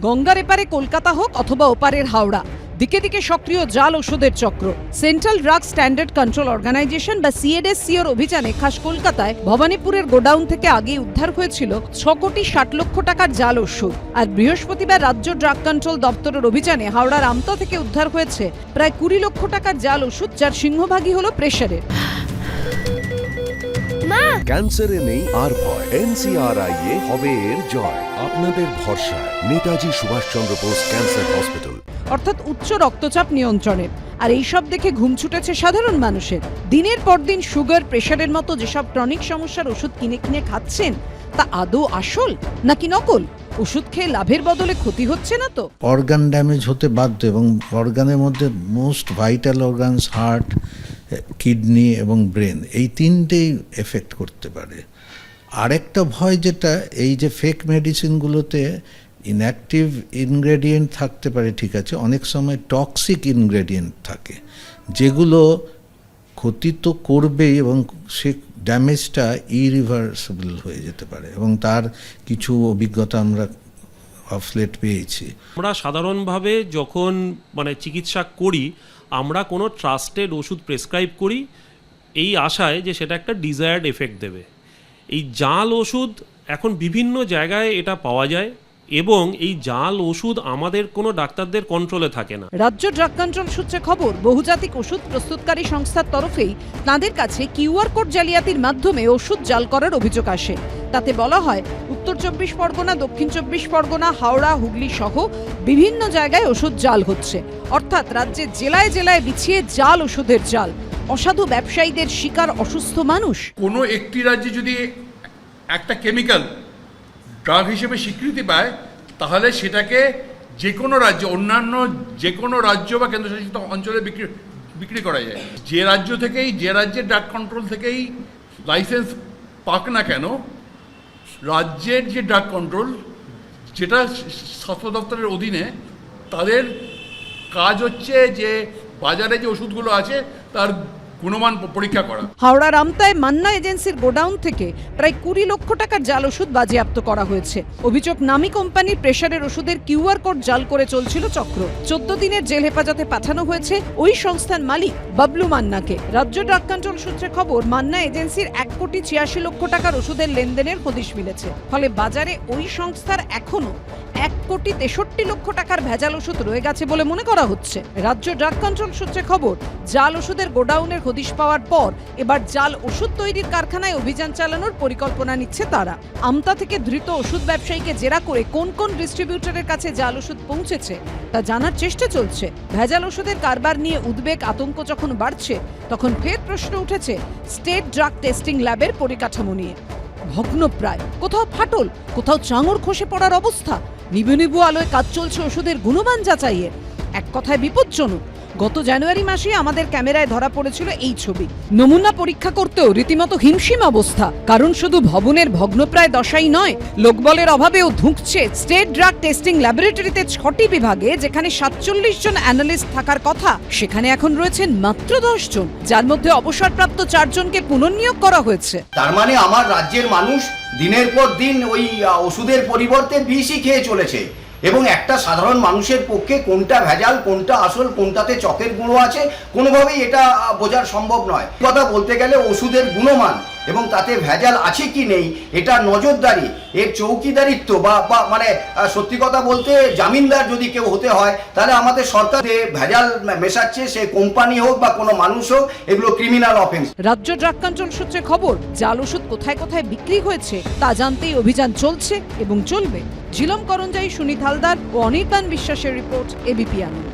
গঙ্গার এপারে কলকাতা হোক অথবা ওপারের হাওড়া, দিকে দিকে সক্রিয় জাল ওষুধের চক্র। Central drug standard control organisation বা সিএডএসসির অভিযানে খাস কলকাতায় ভবানীপুরের গোডাউন থেকে আগে উদ্ধার হয়েছিল 6 কোটি 60 লক্ষ টাকার জাল ওষুধ। আর বৃহস্পতিবার রাজ্য ড্রাগ কন্ট্রোল দপ্তরের অভিযানে হাওড়ার আমতা থেকে উদ্ধার হয়েছে প্রায় 20 লক্ষ টাকার জাল ওষুধ, যার সিংহভাগই হলো প্রেসারের। ক্যান্সারে নেই আর ভয়, NCRI হবে এর জয়। আপনাদের ভরসা নেতাজি সুভাষচন্দ্র বোস ক্যান্সার হসপিটাল। অর্থাৎ উচ্চ রক্তচাপ নিয়ন্ত্রণের। আর এইসব দেখে ঘুম ছুটেছে সাধারণ মানুষের। দিনের পর দিন সুগার, প্রেসারের মতো যেসব ক্রনিক সমস্যার ওষুধ কিনে কিনে খাচ্ছেন, তা আদৌ আসল নাকি নকল? ওষুধ খেয়ে লাভের বদলে ক্ষতি হচ্ছে না তো? অর্গান ড্যামেজ হতে বাধ্য, এবং অর্গানের মধ্যে most vital organs heart, kidney এবং ব্রেন, এই তিনটেই এফেক্ট করতে পারে। আরেকটা ভয় যেটা, এই যে ফেক মেডিসিনগুলোতে ইনঅ্যাক্টিভ ইনগ্রেডিয়েন্ট থাকতে পারে, ঠিক আছে, অনেক সময় টক্সিক ইনগ্রেডিয়েন্ট থাকে যেগুলো ক্ষতি তো করবেই, এবং সে ড্যামেজটা ইরিভার্সিবল হয়ে যেতে পারে, এবং তার কিছু অভিজ্ঞতা আমরা অফ লেট পেয়েছি। আমরা সাধারণভাবে যখন চিকিৎসা করি, আমরা কোনো ট্রাস্টেড ওষুধ প্রেসক্রাইব করি এই আশায় যে সেটা একটা ডিজায়ার্ড এফেক্ট দেবে। এই জাল ওষুধ এখন বিভিন্ন জায়গায় এটা পাওয়া যায়, এবং এই জাল ওষুধ আমাদের কোনো ডাক্তারদের কন্ট্রোলে থাকে না। রাজ্য ড্রাগ কন্ট্রোল সূত্রে খবর, বহুজাতিক ওষুধ প্রস্তুতকারী সংস্থার তরফেই তাদের কাছে কিউআর কোড জালিয়াতির মাধ্যমে ওষুধ জাল করার অভিযোগ আসে। তাতে বলা হয়, উত্তর 24 পরগনা, দক্ষিণ 24 পরগনা, হাওড়া, হুগলি সহ বিভিন্ন জায়গায় ওষুধ জাল হচ্ছে। অর্থাৎ রাজ্যের জেলায় জেলায় বিছিয়ে জাল ওষুধের জাল। অসাধু ব্যবসায়ীদের শিকার অসুস্থ মানুষ। কোনো একটি রাজ্যে যদি একটা কেমিক্যাল ড্রাগ হিসেবে স্বীকৃতি পায়, তাহলে সেটাকে যে কোনো রাজ্য, অন্যান্য যে কোনো রাজ্য বা কেন্দ্রশাসিত অঞ্চলে বিক্রি করা যায়। যে রাজ্য থেকেই, যে রাজ্যের ড্রাগ কন্ট্রোল থেকেই লাইসেন্স পাক না কেন, রাজ্যের যে ড্রাগ কন্ট্রোল, যেটা স্বাস্থ্য দপ্তরের অধীনে, তাদের কাজ হচ্ছে যে বাজারে যে ওষুধগুলো আছে তার গুণমান পরীক্ষা করা। হাওড়ার আমতায় মান্না এজেন্সির গোডাউন থেকে প্রায় 20 লক্ষ টাকার জাল ওষুধ বাজেয়াপ্ত করা হয়েছে। অভিযোগ, নামী কোম্পানির প্রেসারের ওষুধের কিউআর কোড জাল করে চলছিল চক্র। 14 দিনের জেল হেফাজতে পাঠানো হয়েছে ওই সংস্থার মালিক বাবলু মান্নাকে। রাজ্য ড্রাগ কন্ট্রোল সূত্রে খবর, মান্না এজেন্সির 1 কোটি 86 লক্ষ টাকার ওষুধের লেনদেনের হদিশ মিলেছে। ফলে বাজারে ওই সংস্থার এখনো 1 কোটি 63 লক্ষ টাকার ভেজাল ওষুধ রয়ে গেছে বলে মনে করা হচ্ছে। রাজ্য ড্রাগ কন্ট্রোল সূত্রে খবর, জাল ওষুধের গোডাউনের হদিশ পাওয়ার পর এবার জাল ওষুধ তৈরির কারখানায় অভিযান চালানোর পরিকল্পনা নিচ্ছে তারা। আমতা থেকে ধৃত ওষুধ ব্যবসায়ীকে জেরা করে কোন কোন ডিস্ট্রিবিউটরের কাছে জাল ওষুধ পৌঁছেছে তা জানার চেষ্টা চলছে। ভেজাল ওষুধের কারবার নিয়ে উদ্বেগ, আতঙ্ক যখন বাড়ছে, তখন ফের প্রশ্ন উঠেছে স্টেট ড্রাগ টেস্টিং ল্যাবের পরিকাঠামো নিয়ে। ভগ্নপ্রায়, কোথাও ফাটল, কোথাও চাঙড় খসে পড়ার অবস্থা। নিবু নিবু আলোয় কাজ চলছে ওষুধের গুণমান যাচাইয়ের। এক কথায় বিপজ্জনক। গত জানুয়ারি মাসে আমাদের ক্যামেরায় ধরা পড়েছিল এই ছবি। নমুনা পরীক্ষা করতেও রীতিমতো হিমশিম অবস্থা। কারণ শুধু ভবনের ভগ্নপ্রায় দশাই নয়, লোকবলের অভাবেও ধুঁকছে স্টেট ড্রাগ টেস্টিং ল্যাবরেটরিতে 6টি বিভাগে, যেখানে 47 জন অ্যানালিস্ট থাকার কথা, সেখানে এখন রয়েছেন মাত্র 10 জন, যার মধ্যে অবসরপ্রাপ্ত 4 জনকে পুনর্নিয়োগ করা হয়েছে। তার মানে আমার রাজ্যের মানুষ দিনের পর দিন ওই ওষুধের পরিবর্তে বিষই খেয়ে চলেছে, এবং একটা সাধারণ মানুষের পক্ষে কোনটা ভেজাল, কোনটা আসল, কোনটাতে চকের গুঁড়ো আছে, কোনোভাবেই এটা বোঝা সম্ভব নয়। কথা বলতে গেলে ওষুধের গুণমান এবং তাতে ভেজাল আছে কি নেই, এটা নজরদারি, এর চৌকিদারিত্ব বা সত্যি কথা বলতে জামিনদার যদি কেউ হতে হয়, তাহলে আমাদের সরকার যে ভেজাল মেশাচ্ছে, সে কোম্পানি হোক বা কোনো মানুষ হোক, এগুলো ক্রিমিনাল অফেন্স। রাজ্য ড্রাগ কন্ট্রোল সূত্রে খবর, জাল ওষুধ কোথায় কোথায় বিক্রি হয়েছে তা জানতেই অভিযান চলছে এবং চলবে। ঝিলম করঞ্জাই, সুনীত হালদার ও অনির্বাণ বিশ্বাসের রিপোর্ট, এবিপি আনন্দ।